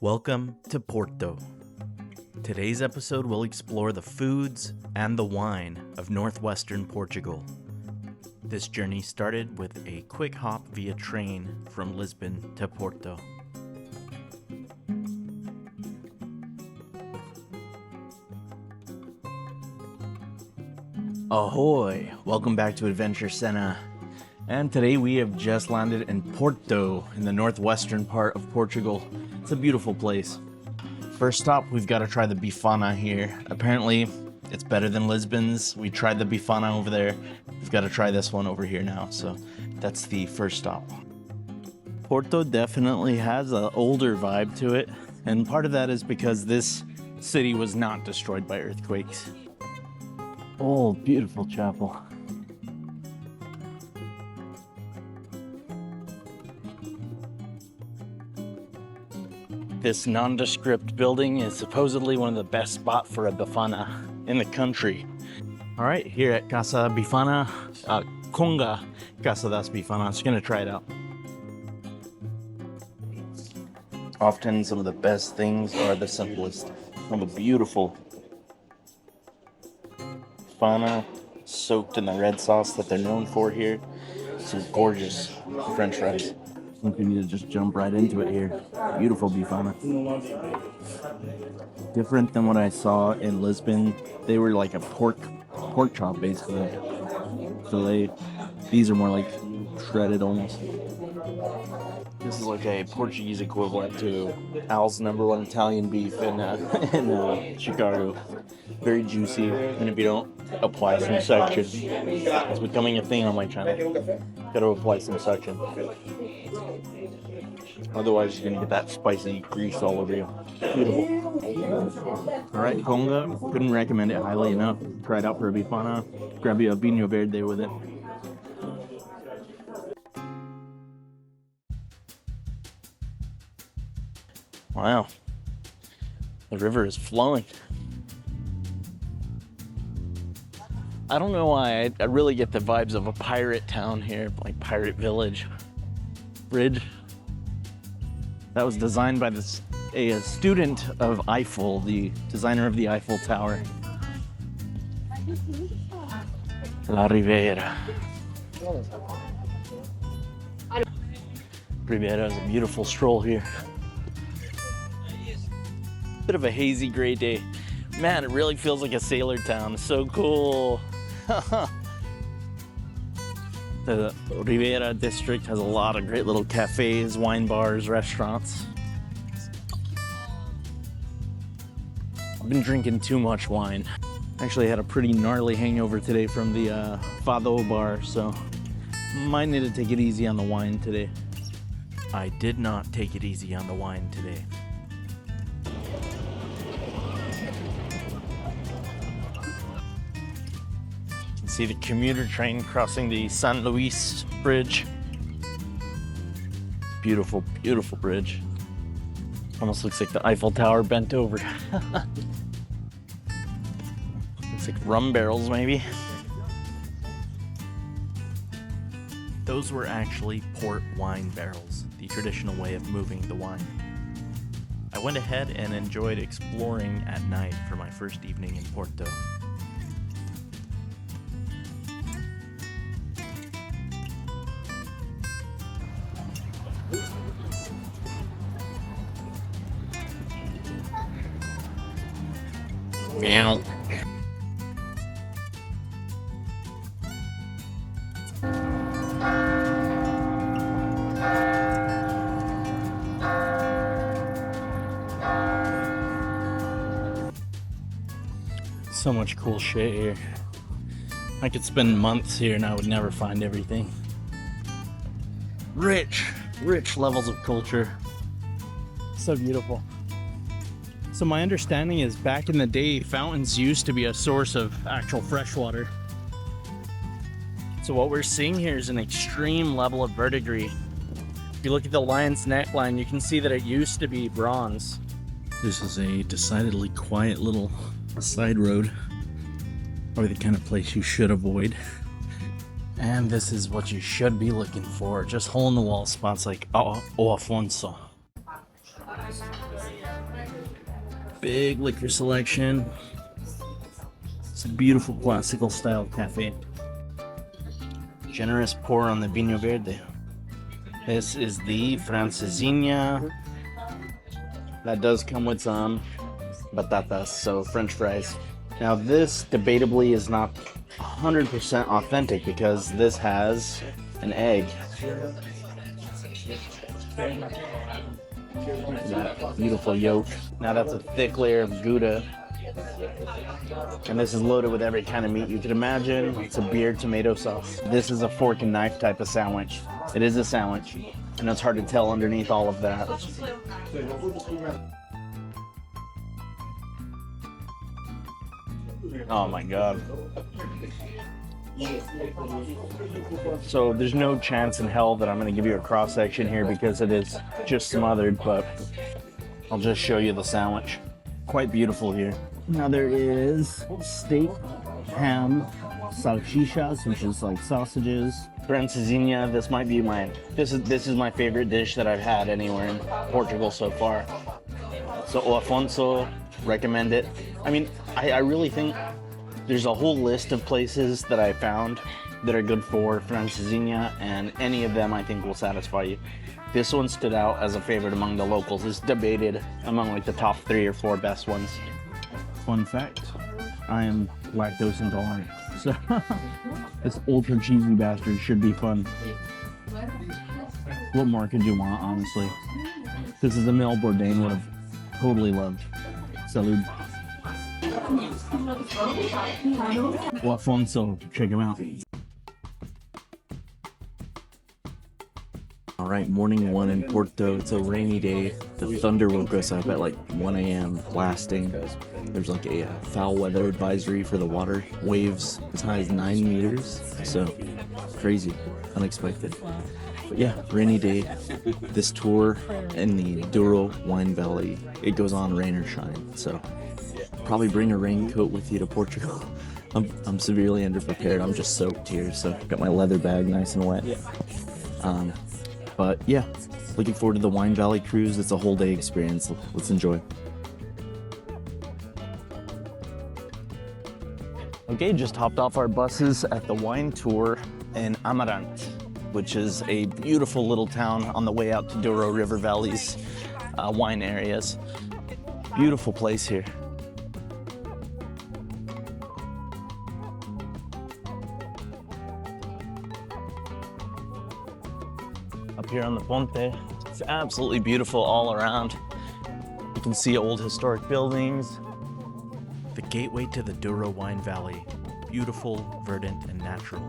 Welcome to Porto. Today's episode will explore the foods and the wine of northwestern Portugal. This journey started with a quick hop via train from Lisbon to Porto. Ahoy! Welcome back to Adventure Sena. And today we have just landed in Porto, in the northwestern part of Portugal. It's a beautiful place. First stop, we've got to try the Bifana here. Apparently, it's better than Lisbon's. We tried the Bifana over there. We've got to try this one over here now. So that's the first stop. Porto definitely has an older vibe to it. And part of that is because this city was not destroyed by earthquakes. Old, beautiful chapel. This nondescript building is supposedly one of the best spots for a Bifana in the country. All right, here at Casa Bifana, Conga Casa Das Bifanas. Just gonna try it out. Often some of the best things are the simplest. From a beautiful Bifana soaked in the red sauce that they're known for here. Some gorgeous French fries. I think we need to just jump right into it here. Beautiful Bifana. Different than what I saw in Lisbon. They were like a pork chop basically. So these are more like shredded almost. This is like a Portuguese equivalent to Al's #1 Italian beef in Chicago. Very juicy, and if you don't apply some suction, it's becoming a thing on my channel. Gotta apply some suction. Otherwise, you're gonna get that spicy grease all over you. Beautiful. All right, Conga. Couldn't recommend it highly enough. Try it out for a Bifana. Grab you a vinho verde with it. Wow, the river is flowing. I don't know why, I really get the vibes of a pirate town here, like Pirate Village. Bridge. That was designed by a student of Eiffel, the designer of the Eiffel Tower. La Ribeira. Ribeira is a beautiful stroll here. Bit of a hazy gray day. Man, it really feels like a sailor town. It's so cool. The Ribeira district has a lot of great little cafes, wine bars, restaurants. I've been drinking too much wine. Actually had a pretty gnarly hangover today from the Fado bar, so might need to take it easy on the wine today. I did not take it easy on the wine today. See the commuter train crossing the San Luis Bridge. Beautiful, beautiful bridge. Almost looks like the Eiffel Tower bent over. Looks like rum barrels, maybe. Those were actually port wine barrels, the traditional way of moving the wine. I went ahead and enjoyed exploring at night for my first evening in Porto. Meow. So much cool shit here. I could spend months here and I would never find everything. Rich levels of culture. So beautiful. So my understanding is back in the day, fountains used to be a source of actual fresh water. So what we're seeing here is an extreme level of verdigris. If you look at the lion's neckline, you can see that it used to be bronze. This is a decidedly quiet little side road. Probably the kind of place you should avoid. And this is what you should be looking for. Just hole in the wall spots like O Afonso. Big liquor selection. It's a beautiful classical style cafe. Generous pour on the Vinho Verde. This is the Francesinha. That does come with some batatas, so French fries. Now this debatably is not 100% authentic because this has an egg. That beautiful yolk. Now that's a thick layer of Gouda. And this is loaded with every kind of meat you could imagine. It's a beer tomato sauce. This is a fork and knife type of sandwich. It is a sandwich, and it's hard to tell underneath all of that. Oh my god. So there's no chance in hell that I'm going to give you a cross section here because it is just smothered, but I'll just show you the sandwich. Quite beautiful here. Now there is steak, ham, salchichas, which is like sausages. Francesinha, this might be this is my favorite dish that I've had anywhere in Portugal so far. So O Afonso, recommend it. I mean, I really think there's a whole list of places that I found that are good for Francesinha, and any of them I think will satisfy you. This one stood out as a favorite among the locals. It's debated among like the top 3 or 4 best ones. Fun fact, I am lactose intolerant, so this ultra cheesy bastard should be fun. What more could you want, honestly? This is a meal Bourdain would have totally loved. Salud. O Afonso, check him out. Alright, morning 1 in Porto. It's a rainy day. The thunder woke us up at like 1 a.m. blasting. There's like a foul weather advisory for the water. Waves as high as 9 meters. So, crazy. Unexpected. But yeah, rainy day. This tour in the Douro wine valley, it goes on rain or shine. So, probably bring a raincoat with you to Portugal. I'm severely underprepared. I'm just soaked here, so got my leather bag nice and wet. But yeah, looking forward to the Wine Valley cruise. It's a whole day experience. Let's enjoy. Okay, just hopped off our buses at the wine tour in Amarante, which is a beautiful little town on the way out to Douro River Valley's wine areas. Beautiful place here. Up here on the Ponte, it's absolutely beautiful all around. You can see old historic buildings. The gateway to the Douro Wine Valley, beautiful, verdant, and natural.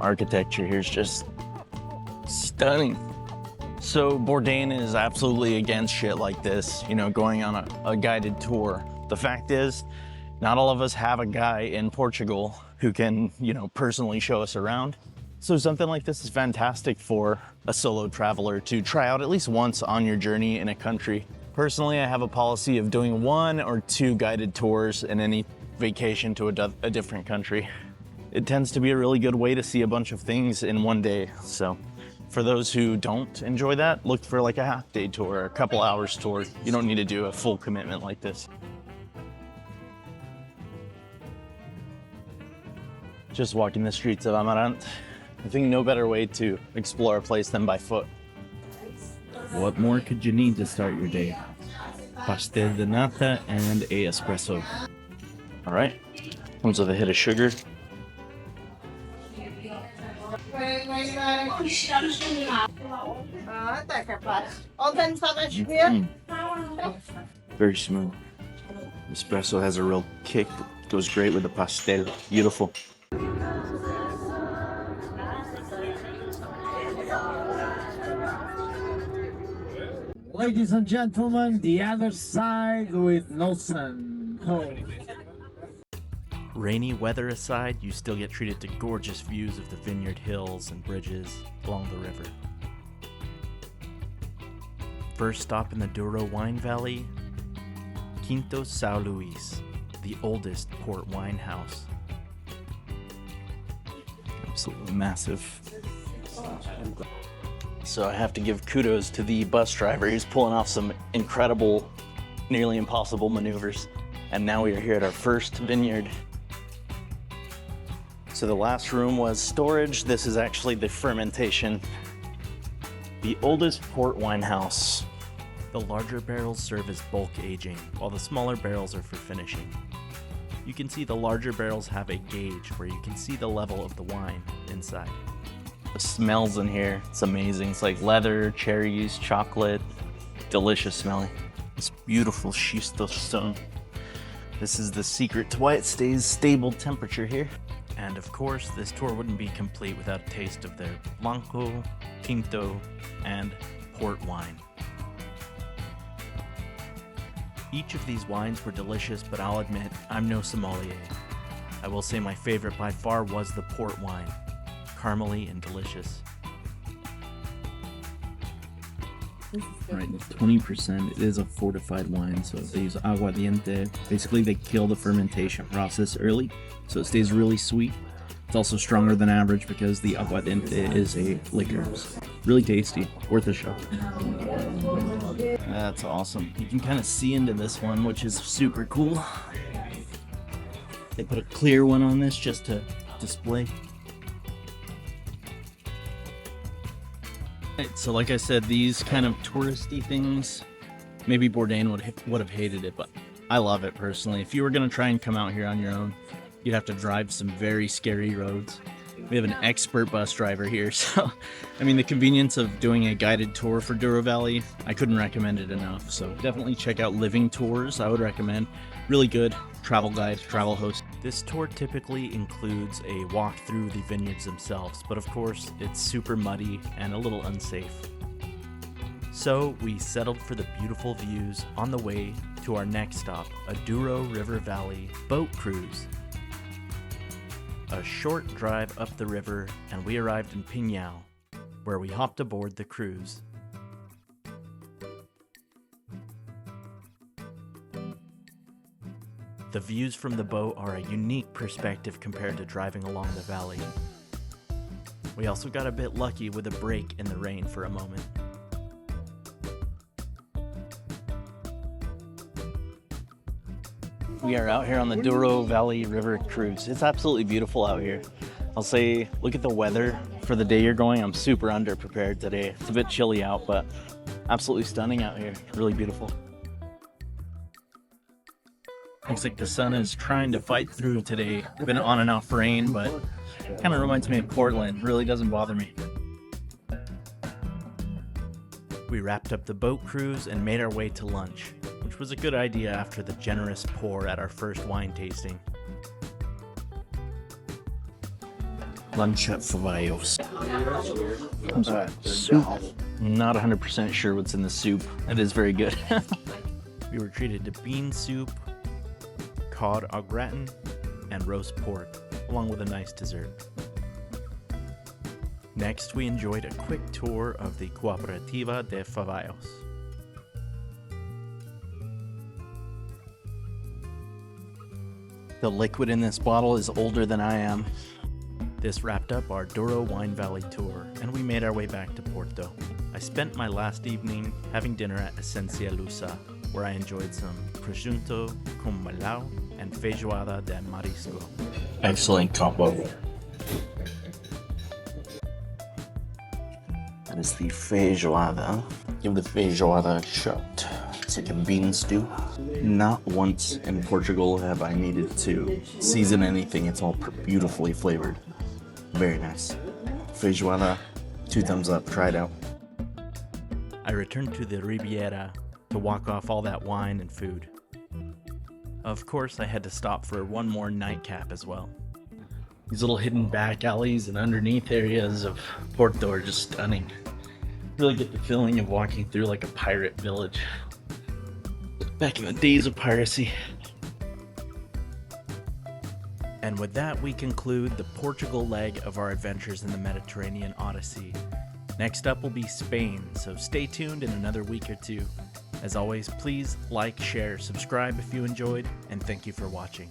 Architecture here is just stunning. So Bourdain is absolutely against shit like this, you know, going on a guided tour. The fact is, not all of us have a guy in Portugal who can, you know, personally show us around. So something like this is fantastic for a solo traveler to try out at least once on your journey in a country. Personally, I have a policy of doing 1 or 2 guided tours in any vacation to a different country. It tends to be a really good way to see a bunch of things in one day. So for those who don't enjoy that, look for like a half-day tour or a couple hours tour. You don't need to do a full commitment like this. Just walking the streets of Amarante. I think no better way to explore a place than by foot. What more could you need to start your day? Pastel de nata and a espresso. All right, comes with a hit of sugar. Very smooth. Espresso has a real kick. Goes great with the pastel. Beautiful. Ladies and gentlemen, the other side with no sun. Oh. Rainy weather aside, you still get treated to gorgeous views of the vineyard hills and bridges along the river. First stop in the Douro Wine Valley, Quinto São Luís, the oldest port wine house. Absolutely massive. So I have to give kudos to the bus driver. He's pulling off some incredible, nearly impossible maneuvers. And now we are here at our first vineyard. So the last room was storage. This is actually the fermentation. The oldest port wine house. The larger barrels serve as bulk aging, while the smaller barrels are for finishing. You can see the larger barrels have a gauge where you can see the level of the wine inside. The smells in here, it's amazing. It's like leather, cherries, chocolate, delicious smelling. This beautiful schisto stone. This is the secret to why it stays stable temperature here. And of course, this tour wouldn't be complete without a taste of their Blanco, Tinto, and port wine. Each of these wines were delicious, but I'll admit, I'm no sommelier. I will say my favorite by far was the port wine. Caramely and delicious. Right, 20%. It is a fortified wine, so they use aguardiente. Basically, they kill the fermentation process early, so it stays really sweet. It's also stronger than average because the aguardiente is a liquor. Really tasty, worth a shot. That's awesome. You can kind of see into this one, which is super cool. They put a clear one on this just to display. Right, so like I said, these kind of touristy things, maybe Bourdain would have hated it, but I love it personally. If you were going to try and come out here on your own, you'd have to drive some very scary roads. We have an expert bus driver here, so I mean, the convenience of doing a guided tour for Douro Valley, I couldn't recommend it enough. So definitely check out Living Tours. I would recommend. Really good travel guide, travel host. This tour typically includes a walk through the vineyards themselves, but of course it's super muddy and a little unsafe. So we settled for the beautiful views on the way to our next stop, a Douro River Valley boat cruise. A short drive up the river and we arrived in Pinhal, where we hopped aboard the cruise. The views from the boat are a unique perspective compared to driving along the valley. We also got a bit lucky with a break in the rain for a moment. We are out here on the Douro Valley River Cruise. It's absolutely beautiful out here. I'll say, look at the weather for the day you're going. I'm super underprepared today. It's a bit chilly out, but absolutely stunning out here. Really beautiful. Looks like the sun is trying to fight through today. Been on and off rain, but kind of reminds me of Portland. Really doesn't bother me. We wrapped up the boat cruise and made our way to lunch, which was a good idea after the generous pour at our first wine tasting. Lunch at Favaios. Soup. Not 100% sure what's in the soup. It is very good. We were treated to bean soup, cod au gratin, and roast pork, along with a nice dessert. Next, we enjoyed a quick tour of the Cooperativa de Favaios. The liquid in this bottle is older than I am. This wrapped up our Douro Wine Valley tour, and we made our way back to Porto. I spent my last evening having dinner at Essencia Lusa, where I enjoyed some prosciutto com melão and feijoada de marisco. Excellent combo. That is the feijoada. Give the feijoada a shot. It's like a bean stew. Not once in Portugal have I needed to season anything. It's all beautifully flavored. Very nice. Feijoada, 2 thumbs up. Try it out. I returned to the Ribeira to walk off all that wine and food. Of course, I had to stop for one more nightcap as well. These little hidden back alleys and underneath areas of Porto are just stunning. Really get the feeling of walking through like a pirate village. Back in the days of piracy. And with that, we conclude the Portugal leg of our adventures in the Mediterranean Odyssey. Next up will be Spain, so stay tuned in another week or two. As always, please like, share, subscribe if you enjoyed, and thank you for watching.